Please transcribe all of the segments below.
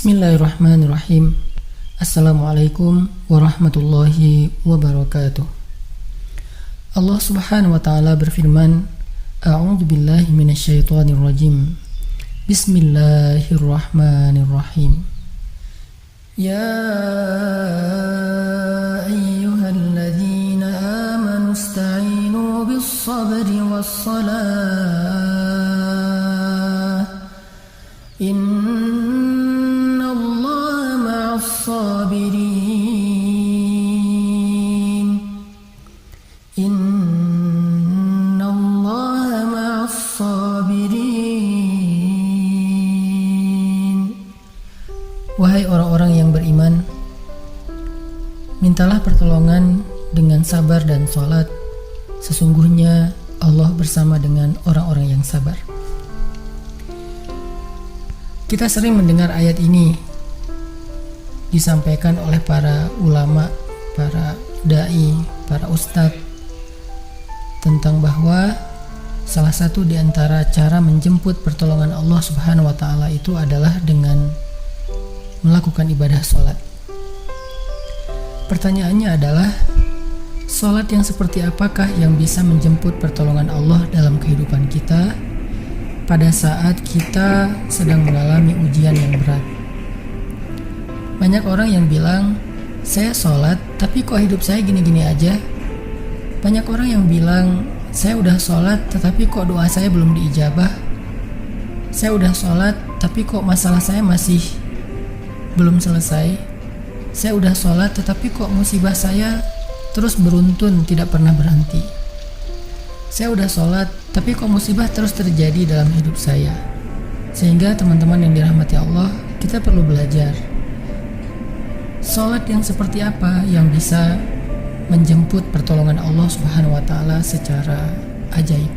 Bismillahirrahmanirrahim. Assalamualaikum warahmatullahi wabarakatuh. Allah subhanahu wa ta'ala berfirman, A'udzu billahi minasyaitonir rajim. Bismillahirrahmanirrahim. Ya ayyuhalladzina amanu ista'inu bis-sabri was-salah. Innallaha ma'as-sabirin. Innallaha ma'as-sabirin. Wahai orang-orang yang beriman, mintalah pertolongan dengan sabar dan sholat. Sesungguhnya Allah bersama dengan orang-orang yang sabar. Kita sering mendengar ayat ini disampaikan oleh para ulama, para da'i, para ustadz, tentang bahwa salah satu di antara cara menjemput pertolongan Allah Subhanahu wa ta'ala itu adalah dengan melakukan ibadah sholat. Pertanyaannya adalah, sholat yang seperti apakah yang bisa menjemput pertolongan Allah dalam kehidupan kita pada saat kita sedang mengalami ujian yang berat? Banyak orang yang bilang, saya sholat tapi kok hidup saya gini-gini aja. Banyak orang yang bilang, saya udah sholat tetapi kok doa saya belum diijabah. Saya udah sholat tapi kok masalah saya masih belum selesai. Saya udah sholat tetapi kok musibah saya terus beruntun, tidak pernah berhenti. Saya udah sholat tapi kok musibah terus terjadi dalam hidup saya. Sehingga teman-teman yang dirahmati Allah, kita perlu belajar sholat yang seperti apa yang bisa menjemput pertolongan Allah Subhanahu wa ta'ala secara ajaib.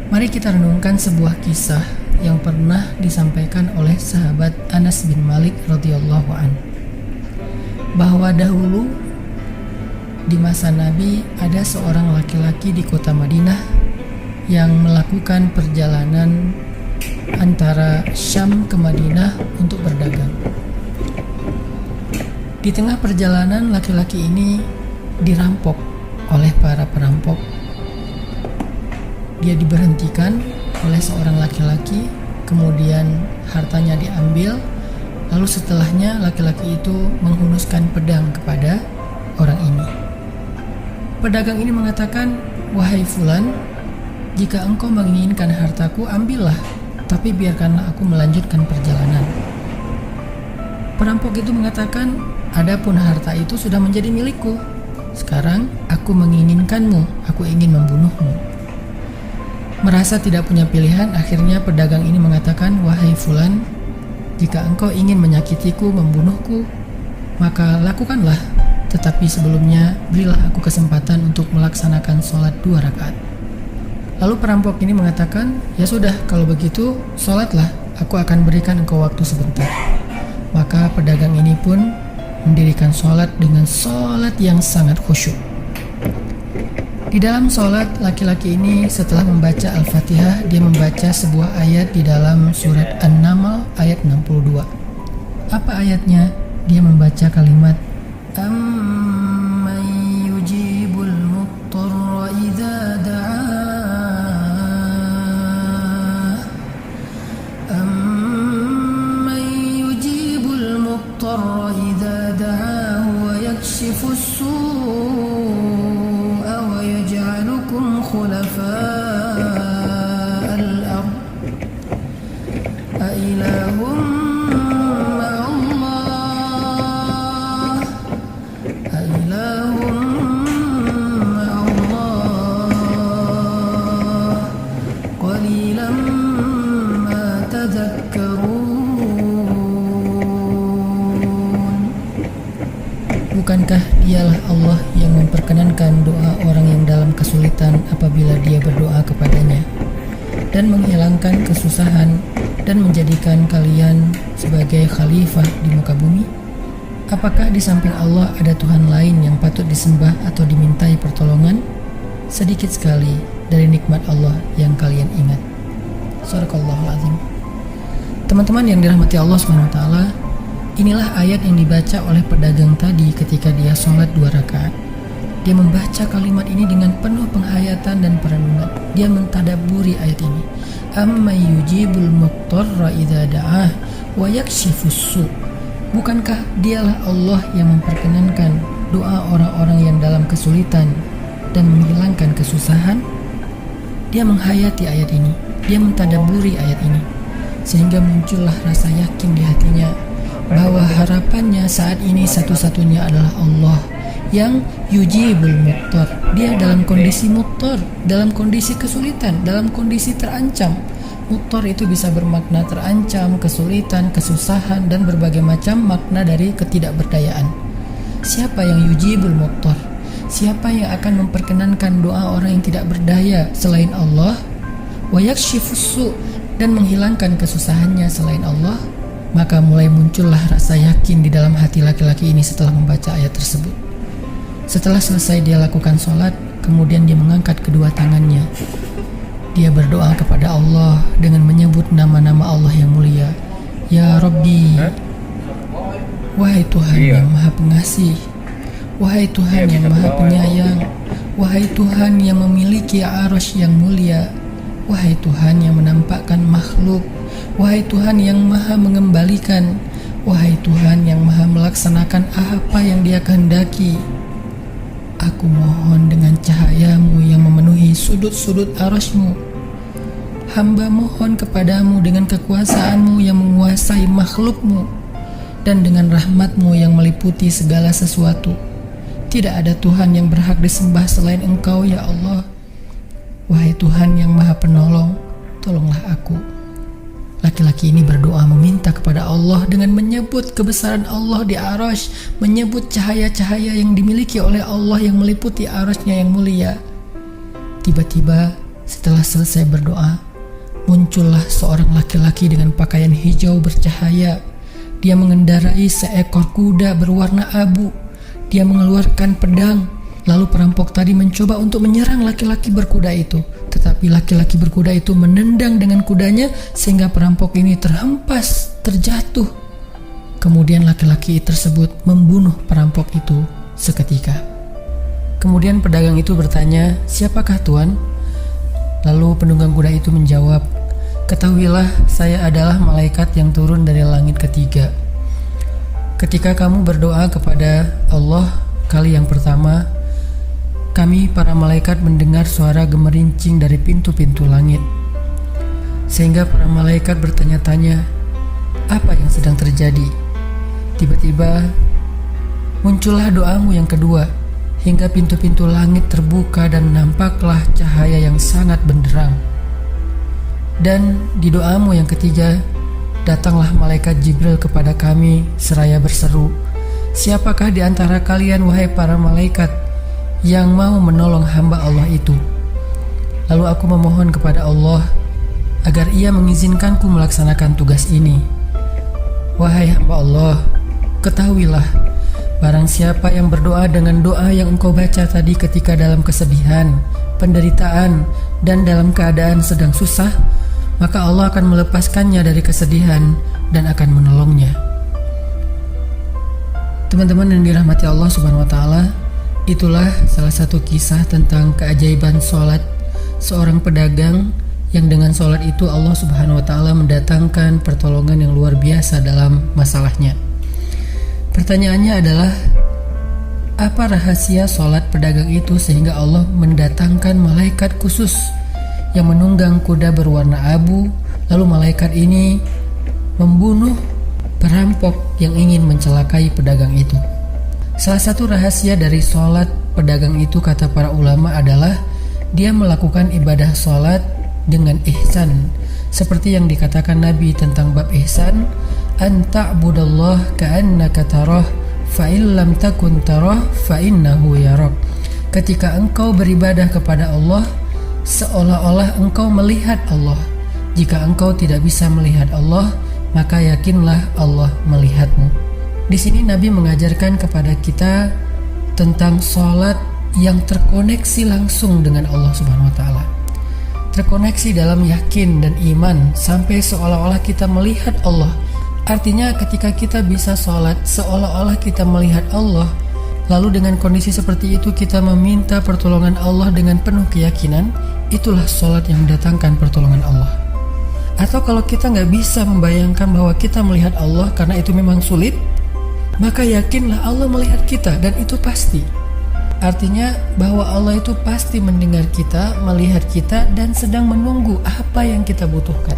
Mari kita renungkan sebuah kisah yang pernah disampaikan oleh sahabat Anas bin Malik radhiyallahu anhu, bahwa dahulu di masa Nabi ada seorang laki-laki di kota Madinah yang melakukan perjalanan antara Syam ke Madinah untuk berdagang. Di tengah perjalanan, laki-laki ini dirampok oleh para perampok. Dia diberhentikan oleh seorang laki-laki, kemudian hartanya diambil, lalu setelahnya laki-laki itu menghunuskan pedang kepada orang ini. Pedagang ini mengatakan, wahai fulan, jika engkau menginginkan hartaku, ambillah, tapi biarkanlah aku melanjutkan perjalanan. Perampok itu mengatakan, adapun harta itu sudah menjadi milikku. Sekarang aku menginginkanmu, aku ingin membunuhmu. Merasa tidak punya pilihan, akhirnya pedagang ini mengatakan, wahai fulan, jika engkau ingin menyakitiku, membunuhku, maka lakukanlah. Tetapi sebelumnya berilah aku kesempatan untuk melaksanakan sholat 2 rakaat. Lalu perampok ini mengatakan, ya sudah, kalau begitu sholatlah, aku akan berikan engkau waktu sebentar. Maka pedagang ini pun mendirikan sholat dengan sholat yang sangat khusyuk. Di dalam sholat, laki-laki ini setelah membaca Al-Fatihah, dia membaca sebuah ayat di dalam surat An-Naml ayat 62. Apa ayatnya? Dia membaca kalimat, Amman yujibul muttarra idza da'ah. Amman yujibul muttarra idza da'ah wa yakshifus su'a wa yaj'alukum khulafa'al ard. A ilahum Bukankah dialah Allah yang memperkenankan doa orang yang dalam kesulitan apabila dia berdoa kepadanya, dan menghilangkan kesusahan dan menjadikan kalian sebagai khalifah di muka bumi? Apakah di samping Allah ada Tuhan lain yang patut disembah atau dimintai pertolongan? Sedikit sekali dari nikmat Allah yang kalian ingat. Sadaqallahul azim. Teman-teman yang dirahmati Allah SWT, inilah ayat yang dibaca oleh pedagang tadi ketika dia sholat 2 rakaat. Dia membaca kalimat ini dengan penuh penghayatan dan perenungan. Dia mentadabburi ayat ini. Amma yujibul muttarra idza da'ah wa yakshifus su'. Bukankah dialah Allah yang memperkenankan doa orang-orang yang dalam kesulitan dan menghilangkan kesusahan? Dia menghayati ayat ini. Dia mentadabburi ayat ini. Sehingga muncullah rasa yakin di hatinya bahwa harapannya saat ini satu-satunya adalah Allah yang yujibul muttar. Dia dalam kondisi muttar, dalam kondisi kesulitan, dalam kondisi terancam. Muttar itu bisa bermakna terancam, kesulitan, kesusahan, dan berbagai macam makna dari ketidakberdayaan. Siapa yang yujibul muttar? Siapa yang akan memperkenankan doa orang yang tidak berdaya selain Allah? Wa yakshifus su', dan menghilangkan kesusahannya selain Allah. Maka mulai muncullah rasa yakin di dalam hati laki-laki ini setelah membaca ayat tersebut. Setelah selesai dia lakukan sholat, kemudian dia mengangkat kedua tangannya. Dia berdoa kepada Allah dengan menyebut nama-nama Allah yang mulia. Ya Rabbi, wahai Tuhan yang maha pengasih, wahai Tuhan yang maha penyayang, wahai Tuhan yang memiliki arasy yang mulia, wahai Tuhan yang menampakkan makhluk, wahai Tuhan yang maha mengembalikan, wahai Tuhan yang maha melaksanakan apa yang Dia kehendaki. Aku mohon dengan cahayamu yang memenuhi sudut-sudut arasy-Mu. Hamba mohon kepadamu dengan kekuasaanmu yang menguasai makhluk-Mu, dan dengan rahmat-Mu yang meliputi segala sesuatu. Tidak ada Tuhan yang berhak disembah selain Engkau, ya Allah. Wahai Tuhan yang maha penolong, tolonglah aku. Laki-laki ini berdoa meminta kepada Allah dengan menyebut kebesaran Allah di arasy, menyebut cahaya-cahaya yang dimiliki oleh Allah yang meliputi arasy-Nya yang mulia. Tiba-tiba setelah selesai berdoa, muncullah seorang laki-laki dengan pakaian hijau bercahaya. Dia mengendarai seekor kuda berwarna abu. Dia mengeluarkan pedang. Lalu perampok tadi mencoba untuk menyerang laki-laki berkuda itu. Tetapi laki-laki berkuda itu menendang dengan kudanya sehingga perampok ini terhempas, terjatuh. Kemudian laki-laki tersebut membunuh perampok itu seketika. Kemudian pedagang itu bertanya, "Siapakah Tuan?" Lalu penunggang kuda itu menjawab, "Ketahuilah, saya adalah malaikat yang turun dari langit ketiga. Ketika kamu berdoa kepada Allah kali yang pertama, kami para malaikat mendengar suara gemerincing dari pintu-pintu langit. Sehingga para malaikat bertanya-tanya, apa yang sedang terjadi? Tiba-tiba muncullah doamu yang kedua, hingga pintu-pintu langit terbuka dan nampaklah cahaya yang sangat benderang. Dan di doamu yang ketiga, datanglah malaikat Jibril kepada kami seraya berseru, siapakah di antara kalian wahai para malaikat yang mau menolong hamba Allah itu? Lalu aku memohon kepada Allah agar Ia mengizinkanku melaksanakan tugas ini. Wahai hamba Allah, ketahuilah, barang siapa yang berdoa dengan doa yang engkau baca tadi ketika dalam kesedihan, penderitaan, dan dalam keadaan sedang susah, maka Allah akan melepaskannya dari kesedihan dan akan menolongnya. Teman-teman yang dirahmati Allah Subhanahu wa Ta'ala, itulah salah satu kisah tentang keajaiban sholat seorang pedagang yang dengan sholat itu Allah Subhanahu wa Ta'ala mendatangkan pertolongan yang luar biasa dalam masalahnya. Pertanyaannya adalah, apa rahasia sholat pedagang itu sehingga Allah mendatangkan malaikat khusus yang menunggang kuda berwarna abu, lalu malaikat ini membunuh perampok yang ingin mencelakai pedagang itu? Salah satu rahasia dari sholat pedagang itu, kata para ulama, adalah dia melakukan ibadah sholat dengan ihsan, seperti yang dikatakan Nabi tentang bab ihsan, an ta'budallah ka'annaka tarah fa illam takun tarah fa innahu yarak. Ketika engkau beribadah kepada Allah, seolah-olah engkau melihat Allah. Jika engkau tidak bisa melihat Allah, maka yakinlah Allah melihatmu. Di sini Nabi mengajarkan kepada kita tentang sholat yang terkoneksi langsung dengan Allah Subhanahu wa Ta'ala. terkoneksi dalam yakin dan iman sampai seolah-olah kita melihat Allah. Artinya ketika kita bisa sholat seolah-olah kita melihat Allah, lalu dengan kondisi seperti itu kita meminta pertolongan Allah dengan penuh keyakinan, itulah sholat yang mendatangkan pertolongan Allah. Atau kalau kita nggak bisa membayangkan bahwa kita melihat Allah karena itu memang sulit, maka yakinlah Allah melihat kita dan itu pasti. Artinya bahwa Allah itu pasti mendengar kita, melihat kita, dan sedang menunggu apa yang kita butuhkan.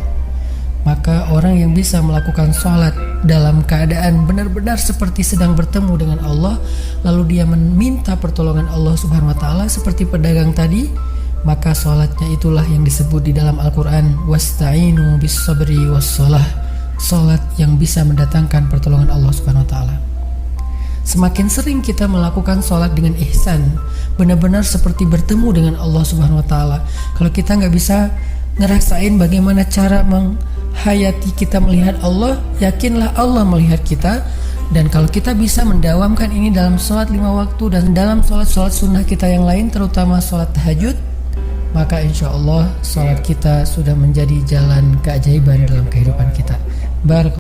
Maka orang yang bisa melakukan sholat dalam keadaan benar-benar seperti sedang bertemu dengan Allah, lalu dia meminta pertolongan Allah Subhanahu wa Ta'ala seperti pedagang tadi, maka sholatnya itulah yang disebut di dalam Al-Quran wasta'inu bis sabri was sholah, sholat yang bisa mendatangkan pertolongan Allah Subhanahu wa Ta'ala. Semakin sering kita melakukan sholat dengan ihsan, benar-benar seperti bertemu dengan Allah Subhanahu wa Ta'ala. Kalau kita nggak bisa ngerasain bagaimana cara menghayati kita melihat Allah, yakinlah Allah melihat kita. Dan kalau kita bisa mendawamkan ini dalam sholat 5 waktu dan dalam sholat-sholat sunnah kita yang lain, terutama sholat tahajud, maka insya Allah sholat kita sudah menjadi jalan keajaiban dalam kehidupan kita.